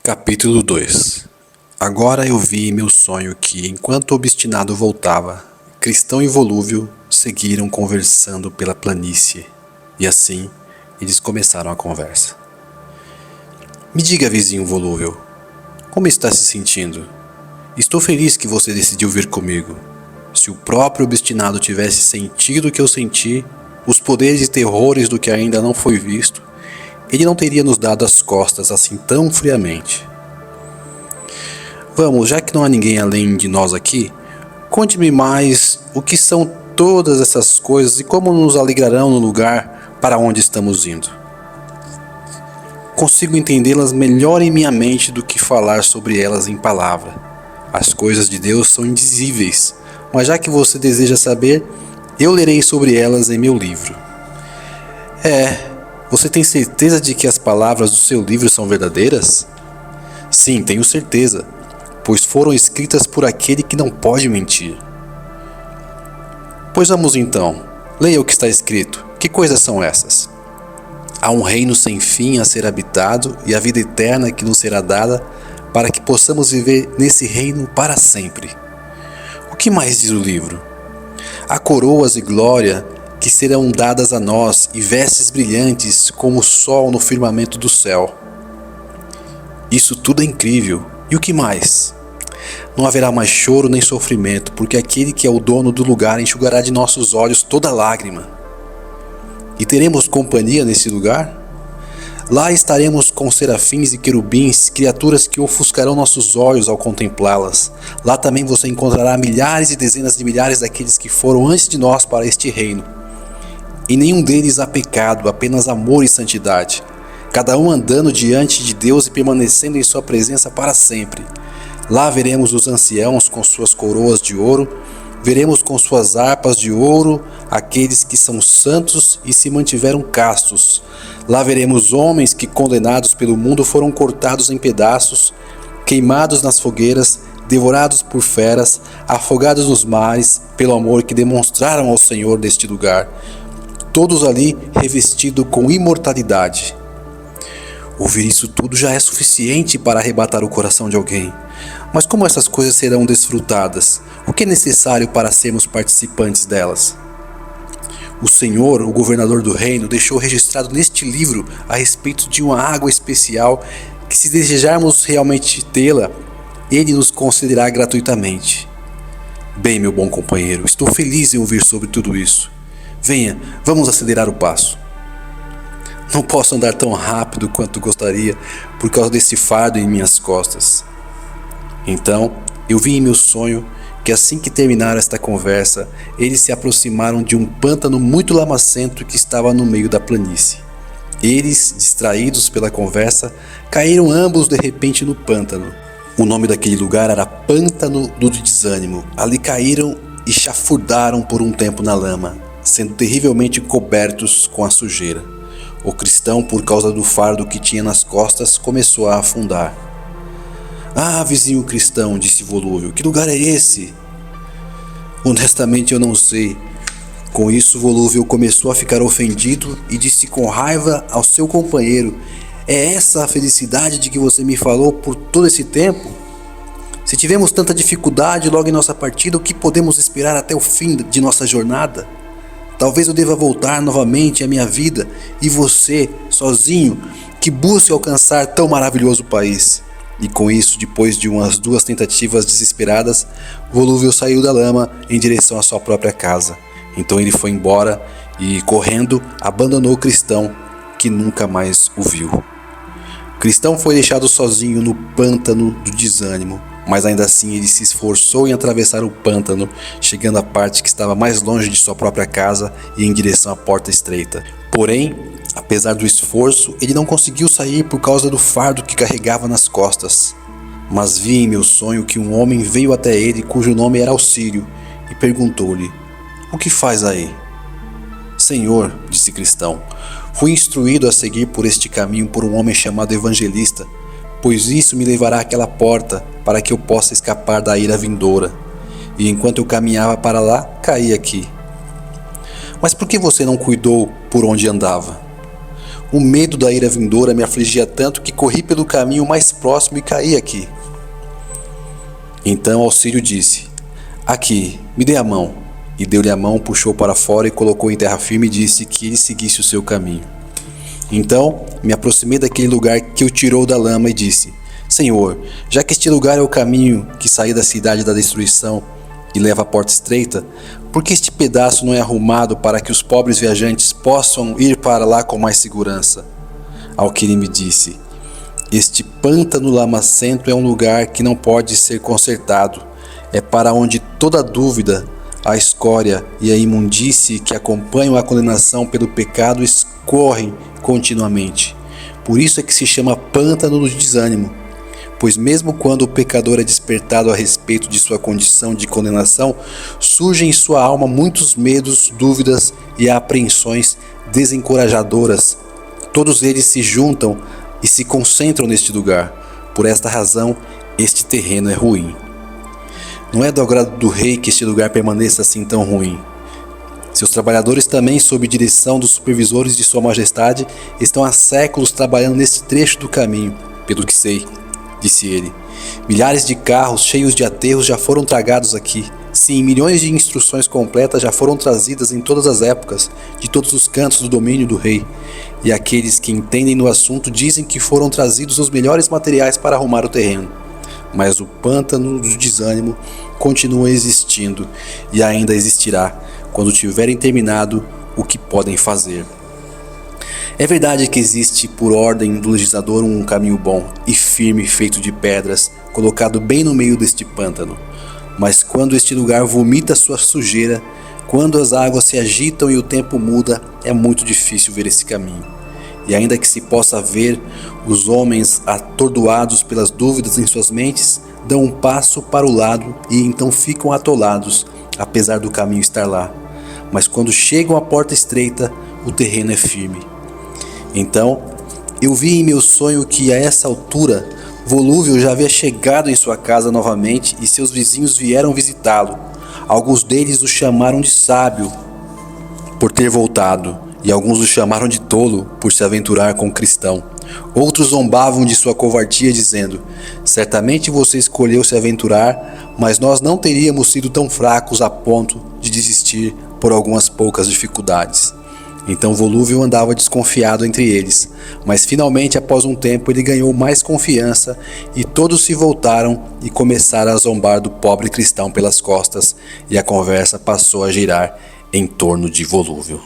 Capítulo 2. Agora eu vi em meu sonho que, enquanto o obstinado voltava, Cristão e Volúvio seguiram conversando pela planície, e assim eles começaram a conversa. Me diga, vizinho Volúvio, como está se sentindo? Estou feliz que você decidiu vir comigo. Se o próprio obstinado tivesse sentido o que eu senti, os poderes e terrores do que ainda não foi visto, ele não teria nos dado as costas assim tão friamente. Vamos, já que não há ninguém além de nós aqui, conte-me mais o que são todas essas coisas e como nos alegrarão no lugar para onde estamos indo. Consigo entendê-las melhor em minha mente do que falar sobre elas em palavra. As coisas de Deus são indizíveis, mas já que você deseja saber, eu lerei sobre elas em meu livro. Você tem certeza de que as palavras do seu livro são verdadeiras? Sim, tenho certeza, pois foram escritas por aquele que não pode mentir. Pois vamos então, leia o que está escrito. Que coisas são essas? Há um reino sem fim a ser habitado e a vida eterna que nos será dada para que possamos viver nesse reino para sempre. O que mais diz o livro? Há coroas e glória que serão dadas a nós e vestes brilhantes como o sol no firmamento do céu. Isso tudo é incrível. E o que mais? Não haverá mais choro nem sofrimento, porque aquele que é o dono do lugar enxugará de nossos olhos toda lágrima. E teremos companhia nesse lugar? Lá estaremos com serafins e querubins, criaturas que ofuscarão nossos olhos ao contemplá-las. Lá também você encontrará milhares e dezenas de milhares daqueles que foram antes de nós para este reino. Em nenhum deles há pecado, apenas amor e santidade. Cada um andando diante de Deus e permanecendo em sua presença para sempre. Lá veremos os anciãos com suas coroas de ouro, veremos com suas harpas de ouro aqueles que são santos e se mantiveram castos. Lá veremos homens que, condenados pelo mundo, foram cortados em pedaços, queimados nas fogueiras, devorados por feras, afogados nos mares, pelo amor que demonstraram ao Senhor deste lugar. Todos ali revestidos com imortalidade. Ouvir isso tudo já é suficiente para arrebatar o coração de alguém. Mas como essas coisas serão desfrutadas? O que é necessário para sermos participantes delas? O Senhor, o governador do reino, deixou registrado neste livro a respeito de uma água especial que, se desejarmos realmente tê-la, Ele nos concederá gratuitamente. Bem, meu bom companheiro, estou feliz em ouvir sobre tudo isso. Venha, vamos acelerar o passo. Não posso andar tão rápido quanto gostaria por causa desse fardo em minhas costas. Então, eu vi em meu sonho que assim que terminaram esta conversa, eles se aproximaram de um pântano muito lamacento que estava no meio da planície. Eles, distraídos pela conversa, caíram ambos de repente no pântano. O nome daquele lugar era Pântano do Desânimo. Ali caíram e chafurdaram por um tempo na lama, sendo terrivelmente cobertos com a sujeira. O cristão, por causa do fardo que tinha nas costas, começou a afundar. Ah, vizinho cristão, disse Volúvio, que lugar é esse? Honestamente eu não sei. Com isso, Volúvio começou a ficar ofendido e disse com raiva ao seu companheiro: é essa a felicidade de que você me falou por todo esse tempo? Se tivemos tanta dificuldade logo em nossa partida, o que podemos esperar até o fim de nossa jornada? Talvez eu deva voltar novamente à minha vida e você, sozinho, que busque alcançar tão maravilhoso país. E com isso, depois de umas 2 tentativas desesperadas, Volúvio saiu da lama em direção à sua própria casa. Então ele foi embora e, correndo, abandonou o cristão, que nunca mais o viu. Cristão foi deixado sozinho no pântano do desânimo, mas ainda assim ele se esforçou em atravessar o pântano, chegando à parte que estava mais longe de sua própria casa e em direção à porta estreita. Porém, apesar do esforço, ele não conseguiu sair por causa do fardo que carregava nas costas. Mas vi em meu sonho que um homem veio até ele, cujo nome era Auxílio, e perguntou-lhe: o que faz aí? Senhor, disse Cristão, fui instruído a seguir por este caminho por um homem chamado Evangelista, pois isso me levará àquela porta para que eu possa escapar da ira vindoura. E enquanto eu caminhava para lá, caí aqui. Mas por que você não cuidou por onde andava? O medo da ira vindoura me afligia tanto que corri pelo caminho mais próximo e caí aqui. Então Auxílio disse: aqui, me dê a mão. E deu-lhe a mão, puxou para fora e colocou em terra firme e disse que ele seguisse o seu caminho. Então me aproximei daquele lugar que o tirou da lama e disse: Senhor, já que este lugar é o caminho que sai da cidade da destruição e leva à porta estreita, por que este pedaço não é arrumado para que os pobres viajantes possam ir para lá com mais segurança? Ao que ele me disse: este pântano lamacento é um lugar que não pode ser consertado. É para onde toda dúvida, a escória e a imundície que acompanham a condenação pelo pecado escorrem continuamente. Por isso é que se chama pântano do desânimo. Pois mesmo quando o pecador é despertado a respeito de sua condição de condenação, surgem em sua alma muitos medos, dúvidas e apreensões desencorajadoras. Todos eles se juntam e se concentram neste lugar. Por esta razão, este terreno é ruim. Não é do agrado do rei que este lugar permaneça assim tão ruim. Seus trabalhadores também, sob direção dos supervisores de sua majestade, estão há séculos trabalhando neste trecho do caminho, pelo que sei, disse ele. Milhares de carros cheios de aterros já foram tragados aqui. Sim, milhões de instruções completas já foram trazidas em todas as épocas, de todos os cantos do domínio do rei. E aqueles que entendem no assunto dizem que foram trazidos os melhores materiais para arrumar o terreno. Mas o pântano do desânimo continua existindo e ainda existirá quando tiverem terminado o que podem fazer. É verdade que existe, por ordem do legislador, um caminho bom e firme feito de pedras, colocado bem no meio deste pântano. Mas quando este lugar vomita sua sujeira, quando as águas se agitam e o tempo muda, é muito difícil ver esse caminho. E ainda que se possa ver, os homens, atordoados pelas dúvidas em suas mentes, dão um passo para o lado e então ficam atolados, apesar do caminho estar lá. Mas quando chegam à porta estreita, o terreno é firme. Então, eu vi em meu sonho que a essa altura, Volúvio já havia chegado em sua casa novamente e seus vizinhos vieram visitá-lo. Alguns deles o chamaram de sábio por ter voltado, e alguns o chamaram de tolo por se aventurar com o cristão. Outros zombavam de sua covardia, dizendo: certamente você escolheu se aventurar, mas nós não teríamos sido tão fracos a ponto de desistir por algumas poucas dificuldades. Então Volúvio andava desconfiado entre eles, mas finalmente, após um tempo, ele ganhou mais confiança e todos se voltaram e começaram a zombar do pobre cristão pelas costas, e a conversa passou a girar em torno de Volúvio.